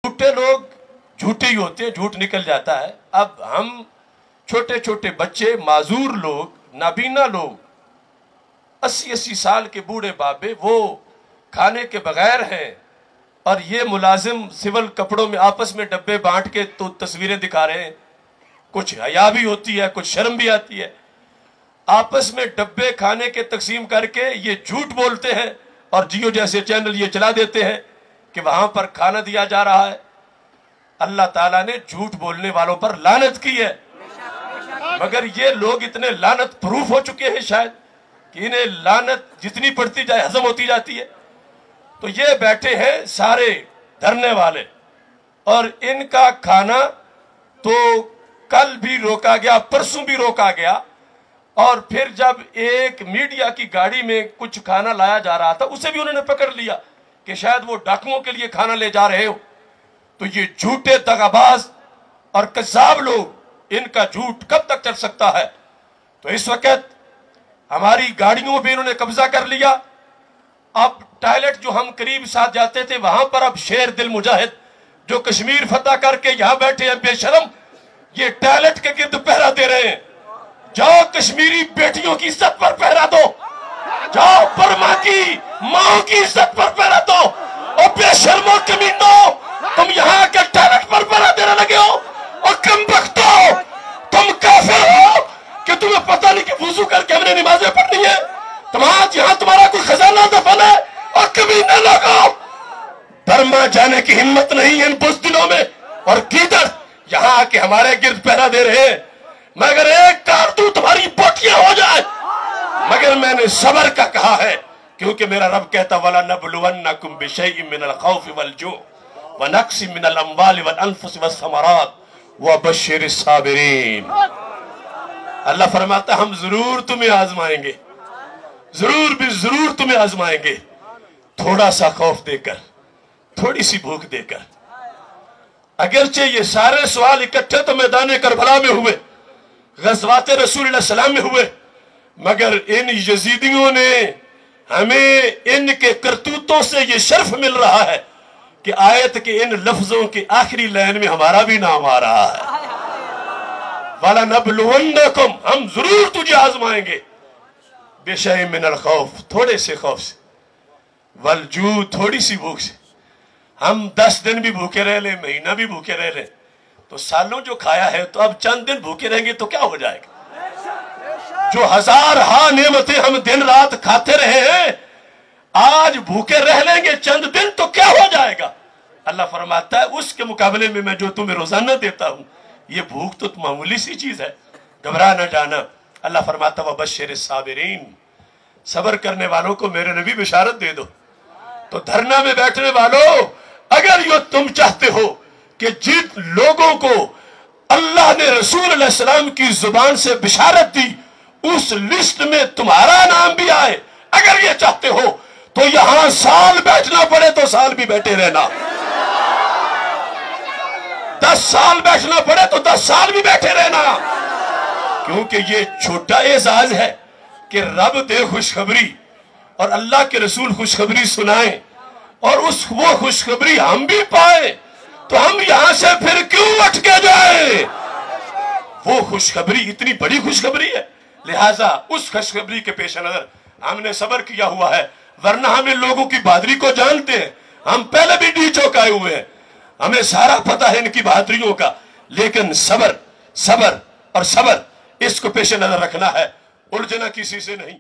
झूठे लोग झूठे ही होते हैं, झूठ निकल जाता है। अब हम छोटे छोटे बच्चे, माजूर लोग, नाबीना लोग, 80-80 साल के बूढ़े बाबे, वो खाने के बगैर हैं, और ये मुलाजिम सिविल कपड़ों में आपस में डब्बे बांट के तो तस्वीरें दिखा रहे हैं। कुछ हया भी होती है, कुछ शर्म भी आती है। आपस में डब्बे खाने के तकसीम करके ये झूठ बोलते हैं, और जियो जैसे चैनल ये चला देते हैं कि वहां पर खाना दिया जा रहा है। अल्लाह ताला ने झूठ बोलने वालों पर लानत की है, मगर ये लोग इतने लानत प्रूफ हो चुके हैं शायद कि इन्हें लानत जितनी पड़ती जाए हजम होती जाती है। तो ये बैठे हैं सारे धरने वाले, और इनका खाना तो कल भी रोका गया, परसों भी रोका गया, और फिर जब एक मीडिया की गाड़ी में कुछ खाना लाया जा रहा था उसे भी उन्होंने पकड़ लिया कि शायद वो डाकुओं के लिए खाना ले जा रहे हो। तो ये झूठे दगाबाज और कज़्ज़ाब लोग, इनका झूठ कब तक चल सकता है? तो इस वक्त हमारी गाड़ियों पे इन्होंने कब्जा कर लिया। अब टॉयलेट जो हम करीब साथ जाते थे वहां पर अब शेर दिल मुजाहिद जो कश्मीर फतह करके यहां बैठे हैं बेशरम, ये टॉयलेट के गिर्द पहरा दे रहे हैं। जाओ कश्मीरी बेटियों की इज्जत पर पहरा दो, जाओ बर्मा की माओ की इज्जत पर पहरा दो। और बेशर्मो कमीनों, तुम यहाँ के टॉयलेट पर पहरा देने लगे हो, और कम बख्तो, तुम काफिर हो कि तुम्हें पता नहीं कि वुजू करके हमने नमाजें पढ़नी है। तुम्हारा यहाँ तुम्हारा कोई खजाना दफन है, और कमीने लोगों, बर्मा जाने की हिम्मत नहीं है इन बुज़दिलों में, और गीदड़ यहाँ आके हमारे गिर्द पहरा दे रहे हैं। मगर एक कारतूस तुम्हारी बोटियां हो जाए, मगर मैंने सबर का कहा है, क्योंकि मेरा रब कहता वला नबलुवन्नकुम बिशैइन मिनल खौफि वल जू व नक्सिन मिनल अम्वालि वल अनफुसि वस समरात व बश्शिरिस साबिरीन। अल्लाह फरमाता हम जरूर तुम्हें आजमाएंगे, जरूर भी जरूर तुम्हें आजमाएंगे, थोड़ा सा खौफ देकर, थोड़ी सी भूख देकर। अगरचे ये सारे सवाल इकट्ठे तो मैदान करबला में हुए, ग़ज़वात रसूल सलाम में हुए, मगर इन यजीदियों ने हमें इनके करतूतों से ये शर्फ मिल रहा है कि आयत के इन लफ्जों की आखिरी लाइन में हमारा भी नाम आ रहा है, वाला नबलुवन्नकुम, हम जरूर तुझे आजमाएंगे, बेशैइन मिनल खौफ, थोड़े से खौफ से, वल जू, थोड़ी सी भूख से। हम 10 दिन भी भूखे रह ले, महीना भी भूखे रह ले, तो सालों जो खाया है, तो अब चंद दिन भूखे रहेंगे तो क्या हो जाएगा? जो 1000 नेमतें हम दिन रात खाते रहे हैं, आज भूखे रह लेंगे चंद दिन तो क्या हो जाएगा? अल्लाह फरमाता है उसके मुकाबले में मैं जो तुम्हें रोजाना देता हूं, ये भूख तो मामूली सी चीज है, घबरा न जाना। अल्लाह फरमाता व बश्शिरिस साबिरीन, सब्र करने वालों को मेरे नबी बिशारत दे दो। तो धरना में बैठने वालों, अगर यो तुम चाहते हो कि जिन लोगों को अल्लाह ने रसूल अलैहि सलाम की जुबान से बिशारत दी उस लिस्ट में तुम्हारा नाम भी आए, अगर ये चाहते हो तो यहां साल बैठना पड़े तो साल भी बैठे रहना, 10 साल बैठना पड़े तो 10 साल भी बैठे रहना, क्योंकि ये छोटा एजाज है कि रब दे खुशखबरी और अल्लाह के रसूल खुशखबरी सुनाए, और वो खुशखबरी हम भी पाए, तो हम यहां से फिर क्यों अटके जाए? वो खुशखबरी इतनी बड़ी खुशखबरी है, लिहाजा उस खुशखबरी के पेश नजर हमने सब्र किया हुआ है, वरना हम इन लोगों की बहादुरी को जानते हैं, हम पहले भी डी चौकाए हुए हैं, हमें सारा पता है इनकी बहादुरियों का, लेकिन सब्र, सब्र और सब्र, इसको पेश नजर रखना है, उलझना किसी से नहीं।